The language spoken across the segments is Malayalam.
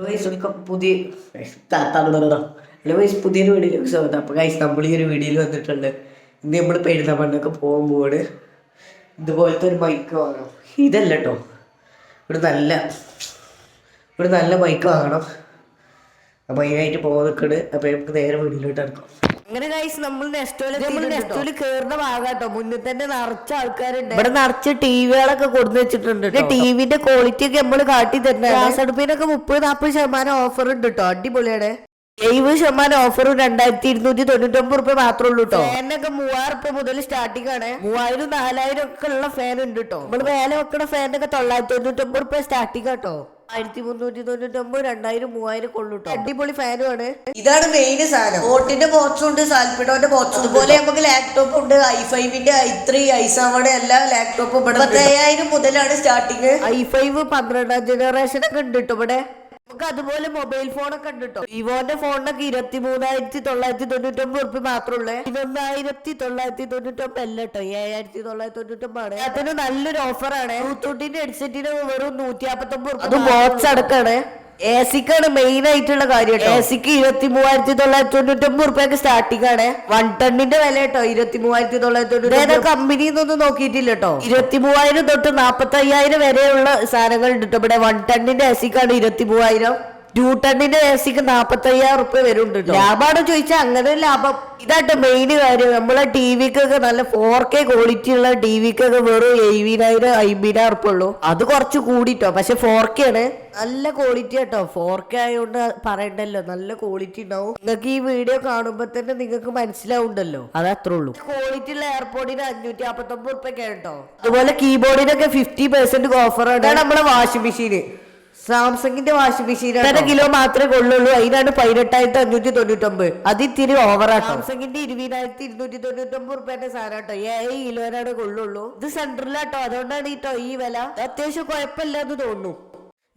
പുതിയ പുതിയൊരു വീഡിയോയിലേക്ക് സ്വാഗതം. അപ്പോൾ ഗൈസ് നമ്മൾ ഈ ഒരു വീഡിയോയിൽ വന്നിട്ടുണ്ട്. ഇന്ന് നമ്മൾ പെരുന്തമണ്ണൊക്കെ പോകുമ്പോൾ ഇതുപോലത്തെ ഒരു ബൈക്ക് വാങ്ങണം. ഇതല്ല കേട്ടോ, ഒരു നല്ല ബൈക്ക് വാങ്ങണം. അപ്പോൾ അതിനായിട്ട് പോകാൻ നിൽക്കണ്. അപ്പോൾ നമുക്ക് നേരെ വീഡിയോയിലോട്ട് ഇറക്കാം. അങ്ങനെ ഗൈസ് നമ്മൾ നെസ്റ്റോയിൽ കേറുന്ന ഭാഗാട്ടോ. മുന്നിൽ തന്നെ നിറച്ച ആൾക്കാരുണ്ട്. ഇവിടെ നിറച്ച് ടിവികളൊക്കെ കൊടുത്തു വെച്ചിട്ടുണ്ട്. ടിവിന്റെ ക്വാളിറ്റി ഒക്കെ നമ്മൾ കാട്ടി തരുന്നത്. ഗ്യാസ് അടുപ്പിനൊക്കെ 30-40% ഓഫർ ഉണ്ട് കേട്ടോ. അടിപൊളിയാണ്. 70% ഓഫറും 2299 റുപ്യ മാത്രമേ ഉള്ളൂ കേട്ടോ. ഫാനൊക്കെ 3000 റുപ്യ മുതൽ സ്റ്റാർട്ടിംഗ് ആണ്. 3000-4000 ഒക്കെ ഉള്ള ഫാൻ ഉണ്ട് കേട്ടോ. നമ്മൾ മേലെ വെക്കുന്ന ഫാനൊക്കെ 999 റുപ്യ സ്റ്റാർട്ടിംഗ് കേട്ടോ. 1399, 2000, 3000 കൊള്ളൂട്ടോ. അടിപൊളി ഫാനുമാണ്. ഇതാണ് മെയിൻ സാധനം. ബോട്ടിന്റെ ബോക്സും ഉണ്ട്, സാൽപിഡോന്റെ ബോക്സും. അതുപോലെ നമുക്ക് ലാപ്ടോപ്പ് ഉണ്ട്. i5ന്റെ i3, i7 എല്ലാ ലാപ്ടോപ്പും ഇവിടെ 5000 മുതലാണ് സ്റ്റാർട്ടിങ്. i5 12ാം ജനറേഷൻ ഒക്കെ ഉണ്ട് കേട്ടോ ഇവിടെ. നമുക്ക് അതുപോലെ മൊബൈൽ ഫോണൊക്കെ ഉണ്ട് കേട്ടോ. വിവോന്റെ ഫോണിനൊക്കെ 23,999 റുപ്യ മാത്രമുള്ളേ. 11,999 അല്ല കേട്ടോ, 7,999 ആണ്. അതിന് നല്ലൊരു ഓഫറാണ്. ബ്ലൂടൂത്തിന്റെ ഹെഡ്സെറ്റിന് വെറും 159 റുപ്യ. അത് ബോക്സ് അടക്കാണ്. എ സിക്കാണ് മെയിൻ ആയിട്ടുള്ള കാര്യം. എ സിക്ക് 23,999 റുപ്യക്ക് സ്റ്റാർട്ടിംഗ് ആണ്. 1 ടണ്ണിന്റെ വില കേട്ടോ, 23,999. കമ്പനിന്നൊന്നും നോക്കിയിട്ടില്ല കേട്ടോ. 23,000 തൊട്ട് 45,000 വരെയുള്ള സാധനങ്ങൾ ഉണ്ട് കേട്ടോ ഇവിടെ. 1 ടണ്ണിന്റെ എ സിക്കാണ് 23,000. 2 ടണ്ണിന്റെ എ സിക്ക് 45,000 റുപ്യ വരുന്നുണ്ട്. ലാഭമാണോ ചോദിച്ചാൽ അങ്ങനെ ലാഭം. ഇതാട്ടോ മെയിൻ കാര്യം. നമ്മളെ ടിവിക്കൊക്കെ നല്ല 4K ക്വാളിറ്റി ഉള്ള ടിവിക്കൊക്കെ വെറും 70,000-50,000 റുപ്യ ഉള്ളൂ. അത് കുറച്ച് കൂടിട്ടോ, പക്ഷെ 4K ആണ്. നല്ല ക്വാളിറ്റി കേട്ടോ. 4K ആയതുകൊണ്ട് പറയണ്ടല്ലോ, നല്ല ക്വാളിറ്റി ഉണ്ടാവും. നിങ്ങൾക്ക് ഈ വീഡിയോ കാണുമ്പോ തന്നെ നിങ്ങൾക്ക് മനസ്സിലാവുണ്ടല്ലോ, അത് അത്രേ ഉള്ളൂ. ക്വാളിറ്റി ഉള്ള എയർപോർട്ടിന് 559 റുപ്യൊക്കെയാണ് കേട്ടോ. അതുപോലെ കീബോർഡിനൊക്കെ 50% ഓഫർ ആണ്. നമ്മളെ വാഷിംഗ് മെഷീന് സാംസങ്ങിന്റെ വാഷിംഗ് മെഷീൻ 1.5 കിലോ മാത്രമേ കൊള്ളുള്ളൂ. അതിനാണ് 18,599. അത് ഇത്തിരി ഓവറാട്ടോ. സാംസങ്ങിന്റെ 20,299 റുപ്യന്റെ സാധനം കേട്ടോ. 7 കിലോനാണ് കൊള്ളുള്ളൂ. ഇത് സെൻട്രലാട്ടോ, അതുകൊണ്ടാണ് ഈ വില. അത്യാവശ്യം കുഴപ്പമില്ലാന്ന് തോന്നുന്നു.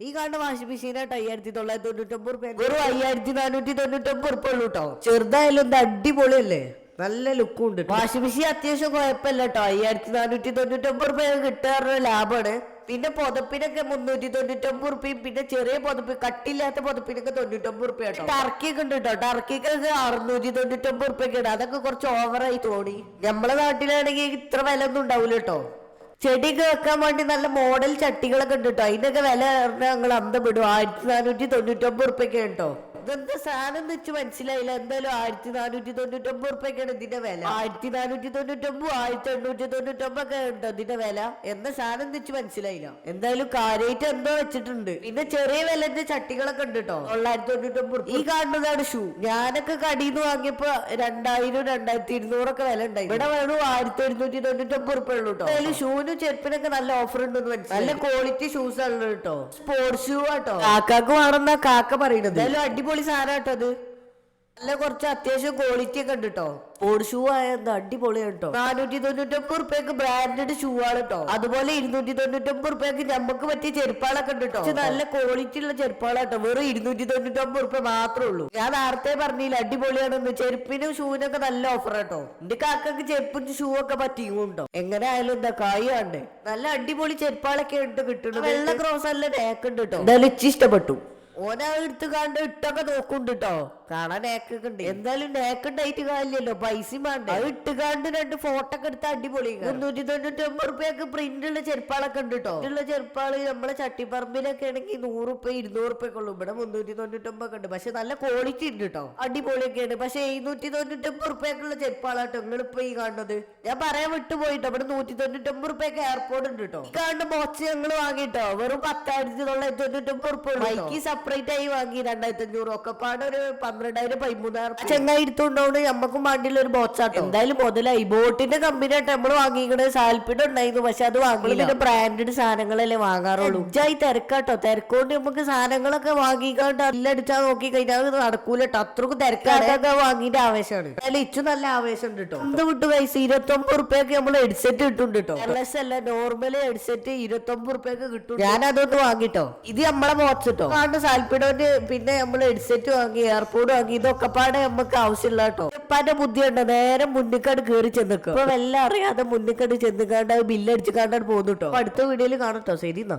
ഈ കാണുന്ന വാഷിംഗ് മെഷീൻ കേട്ടോ 5,999 റുപ്യ. ഒരു 5,499 റുപ്യ ഉള്ളൂ കേട്ടോ. ചെറുതായാലും ഇത് അടിപൊളിയല്ലേ, നല്ല ലുക്കും ഉണ്ട്. വാഷിംഗ് മെഷീൻ അത്യാവശ്യം കുഴപ്പമില്ല കേട്ടോ. 5,499 റുപ്യ കിട്ടാറുള്ള ലാഭമാണ്. പിന്നെ പുതപ്പിനൊക്കെ 399 റുപ്യയും. പിന്നെ ചെറിയ പുതപ്പ്, കട്ടില്ലാത്ത പുതപ്പിനൊക്കെ 99 റുപ്യ കേട്ടോ. ടർക്കിയൊക്കെ ഉണ്ട് കേട്ടോ. ടർക്കിക്കൊക്കെ 699 റുപ്യൊക്കെയാണ്. അതൊക്കെ കുറച്ച് ഓവറായി തോന്നി. നമ്മളെ നാട്ടിലാണെങ്കിൽ ഇത്ര വില ഒന്നും ഉണ്ടാവില്ല കേട്ടോ. ചെടിയൊക്കെ വെക്കാൻ വേണ്ടി നല്ല മോഡൽ ചട്ടികളൊക്കെ ഉണ്ട് കേട്ടോ. അതിനൊക്കെ വില ഞങ്ങൾ അന്തം വിടും. 1,499 റുപ്യൊക്കെ കേട്ടോ. ഇതെന്താ സാധനം വെച്ച് മനസ്സിലായില്ല. എന്തായാലും 1,499 റുപ്യൊക്കെയാണ് ഇതിന്റെ വില. 1,499, 1,899 ഒക്കെ ഉണ്ടോ ഇതിന്റെ വില. എന്താ സാധനം വെച്ച് മനസ്സിലായില്ല. എന്തായാലും കാര്യമായിട്ട് എന്തോ വെച്ചിട്ടുണ്ട്. പിന്നെ ചെറിയ വിലന്റെ ചട്ടികളൊക്കെ ഉണ്ട് കേട്ടോ. 999 റുപ്യ. ഈ കാണുന്നതാണ് ഷൂ. ഞാനൊക്കെ കടയിന്ന് വാങ്ങിയപ്പോ 2,000-2,200 ഒക്കെ വില ഉണ്ടായി. ഇവിടെ വേണം 1,799 റുപ്യ ഉള്ളൂ കേട്ടോ. എന്തായാലും ഷൂനും ചെരുപ്പിനൊക്കെ നല്ല ഓഫർ ഉണ്ടെന്ന് മനസ്സിലായി. നല്ല ക്വാളിറ്റി ഷൂസ് ആണ് കേട്ടോ. സ്പോർട്സ് ഷൂ ആട്ടോ. കാക്കാക്ക് വേണമെന്നാ കാക്ക പറയുന്നത്. എന്തായാലും അടിപൊളി സാധനം കേട്ടോ. അത് നല്ല കുറച്ച് അത്യാവശ്യം ക്വാളിറ്റി ഒക്കെ ഉണ്ട് കേട്ടോ. സ്പോർട്സ് ഷൂ ആയത് അടിപൊളിയാണ് കേട്ടോ. 499 റുപ്യക്ക് ബ്രാൻഡഡ് ഷൂ ആണ് കേട്ടോ. അതുപോലെ 299 റുപ്യക്ക് നമുക്ക് പറ്റിയ ചെരുപ്പാളൊക്കെ ഉണ്ട് കേട്ടോ. നല്ല ക്വാളിറ്റി ഉള്ള ചെരുപ്പാളാട്ടോ. വെറും 299 റുപ്യ മാത്രമേ ഉള്ളൂ. ഞാൻ നേരത്തെ പറഞ്ഞില്ല അടിപൊളിയാണെന്ന്. ചെരുപ്പിനും ഷൂവിനൊക്കെ നല്ല ഓഫർ കേട്ടോ. എന്റെ കാക്കക്ക് ചെരുപ്പും ഷൂ ഒക്കെ പറ്റിയുണ്ടോ. എങ്ങനെ ആയാലും എന്താ കായുണ്ട്. നല്ല അടിപൊളി ചെരുപ്പാളൊക്കെ ഉണ്ട് കിട്ടുന്നത്. വെള്ള ക്രോസ് നല്ല ടേക്ക് ഉണ്ട് കേട്ടോ. എന്തായാലും ഇഷ്ടപ്പെട്ടു. ഓനെ എടുത്ത് കണ്ട് ഇട്ടൊക്കെ നോക്കുന്നുണ്ട് കേട്ടോ. കാണാൻ നേക്കൊക്കെ ഉണ്ട്. എന്തായാലും നേക്ക് ഉണ്ടായിട്ട് കാര്യല്ലോ, പൈസയും വേണ്ട. അത് ഇട്ടുകാണ്ട് 2 ഫോട്ടോ ഒക്കെ എടുത്ത് അടിപൊളി. 399 റുപ്യക്ക് പ്രിന്റ് ഉള്ള ചെരുപ്പാളൊക്കെ ഉണ്ട് കേട്ടോ. ഉള്ള ചെരുപ്പാള് നമ്മളെ ചട്ടിപ്പറമ്പിലൊക്കെ ആണെങ്കിൽ 100 റുപ്യ 200 റുപ്യൊക്കെ ഉള്ളൂ. ഇവിടെ 399 ഒക്കെ ഉണ്ട്. പക്ഷെ നല്ല ക്വാളിറ്റി ഉണ്ട് കേട്ടോ. അടിപൊളിയൊക്കെയാണ്. പക്ഷെ 799 റുപ്യക്കുള്ള ചെരുപ്പാളാട്ടോ നിങ്ങളിപ്പോ ഈ കാണുന്നത്. ഞാൻ പറയാൻ വിട്ടുപോയിട്ടോ. ഇവിടെ 199 റുപ്യക്ക് എയർപോർട്ട് ഉണ്ട് കേട്ടോ. ഈ കാണുന്ന ബോക്സ് ഞങ്ങൾ വാങ്ങിട്ടോ. വെറും 10,999 റുപ്യ. ബൈക്ക് സെപ്പറേറ്റ് ആയി വാങ്ങി 2,500 ഒക്കെ പാടെ ഒരു 12,000-13,000 ചെങ്ങായി എടുത്തുകൊണ്ടോണ്ട് നമ്മക്കും വേണ്ടിയുള്ള ഒരു ബോക്സാട്ടോ. എന്തായാലും മുതലായി. ബോട്ടിന്റെ കമ്പനി ആയിട്ട് നമ്മൾ വാങ്ങിക്കണത്. സാൽപ്പിഡ് ഉണ്ടായിരുന്നു, പക്ഷെ അത് വാങ്ങില്ല. ബ്രാൻഡഡ് സാധനങ്ങളല്ലേ വാങ്ങാറുള്ളൂ. ഇജായി തിരക്കാട്ടോ. തിരക്കൊണ്ട് നമുക്ക് സാധനങ്ങളൊക്കെ വാങ്ങിക്കാണ്ട് അല്ലടിച്ചാൽ നോക്കി കഴിഞ്ഞാൽ അത് നടക്കൂല കേട്ടോ. അത്രക്കും തിരക്കാതൊക്കെ വാങ്ങിന്റെ ആവേശമാണ്. അതിൽ ഇച്ചു നല്ല ആവേശം ഉണ്ട് കേട്ടോ. എന്ത് വിട്ടു പൈസ 29 റുപ്യക്ക് നമ്മൾ ഹെഡ്സെറ്റ് കിട്ടുന്നുണ്ട് കേട്ടോ. എൽഎസ് അല്ല, നോർമൽ ഹെഡ്സെറ്റ് 29 റുപ്യക്ക് കിട്ടും. ഞാൻ അതൊന്ന് വാങ്ങിട്ടോ. ഇത് നമ്മളെ ബോക്സ് കേട്ടോ. സാൽപ്പിഡോന്റെ പിന്നെ നമ്മൾ ഹെഡ്സെറ്റ് വാങ്ങി, എയർപോർട്ട് വാങ്ങി. ഇതൊക്കെ പാടെ നമുക്ക് ആവശ്യമില്ല കേട്ടോ. ഉപ്പാന്റെ ബുദ്ധിയുണ്ട്. നേരെ മുന്നിക്കാട് കയറി ചെന്നിക്കും. അപ്പൊ എല്ലാം അറിയാതെ മുന്നിക്കാട് ചെന്നിക്കാണ്ട് ബില്ലടിച്ചു കാണ്ടാണ് പോകുന്നു കേട്ടോ. അടുത്ത വീഡിയോയിൽ കാണട്ടോ. ശരി എന്നാ.